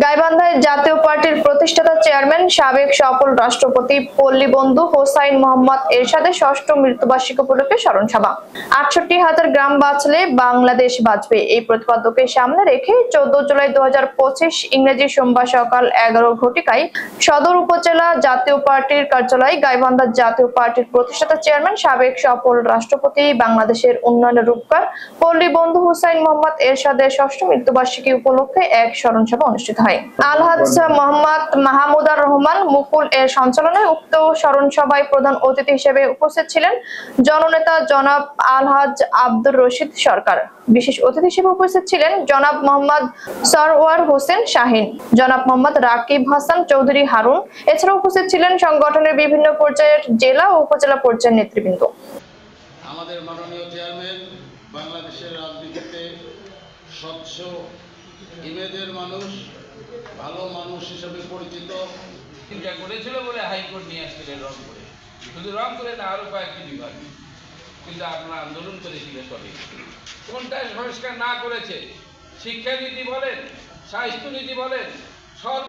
গাইবান্ধায় জাতীয় পার্টির প্রতিষ্ঠাতা চেয়ারম্যান সাবেক সফল রাষ্ট্রপতি পল্লী বন্ধু হোসাইন মোহাম্মদ এরশাদের ষষ্ঠ মৃত্যুবার্ষিকী উপলক্ষে স্মরণ সভা। ৬৮,০০০ গ্রাম বাঁচলে বাংলাদেশ বাঁচবে এই প্রতিপাদ্যকে সামনে রেখে ১৪ জুলাই ২০২৫ ইংরেজি সোমবার সকাল ১১ ঘটিকায় সদর উপজেলা জাতীয় পার্টির কার্যালয়ে গাইবান্ধা জাতীয় পার্টির প্রতিষ্ঠাতা চেয়ারম্যান সাবেক সফল রাষ্ট্রপতি বাংলাদেশের উন্নয়নের রূপকার পল্লী বন্ধু হোসাইন মোহাম্মদ এরশাদের ষষ্ঠ মৃত্যুবার্ষিকী উপলক্ষে এক স্মরণ সভা অনুষ্ঠিত হয়। আলহাজ মোহাম্মদ মাহমুদুর রহমান মুকুল এর সঞ্চালনায় উক্ত স্মরণ সভায় প্রধান অতিথি হিসেবে উপস্থিত ছিলেন জননেতা জনাব আলহাজ আব্দুর রশিদ সরকার। বিশেষ অতিথি হিসেবে উপস্থিত ছিলেন জনাব মোহাম্মদ সরওয়ার হোসেন শাহিন, জনাব মোহাম্মদ রাকিব হাসান চৌধুরী হারুন। এছাড়াও উপস্থিত ছিলেন সংগঠনের বিভিন্ন পর্যায়ের জেলা ও উপজেলা পর্যায়ের নেতৃবৃন্দ। আমাদের মাননীয় চেয়ারম্যান বাংলাদেশের রাজনীতিতে স্বচ্ছ ইমেজের মানুষ, ভালো মানুষ হিসেবে পরিচিত। চিন্তা করেছিল বলে হাইকোর্ট নিয়ে আসছিলেন রংপুরে, শুধু রংপুরে না আরো কয়েকটি বিভাগ, কিন্তু আপনারা আন্দোলন করেছিলেন। সবই কোনটা সংস্কার না করেছে, শিক্ষানীতি বলেন, স্বাস্থ্যনীতি বলেন, সব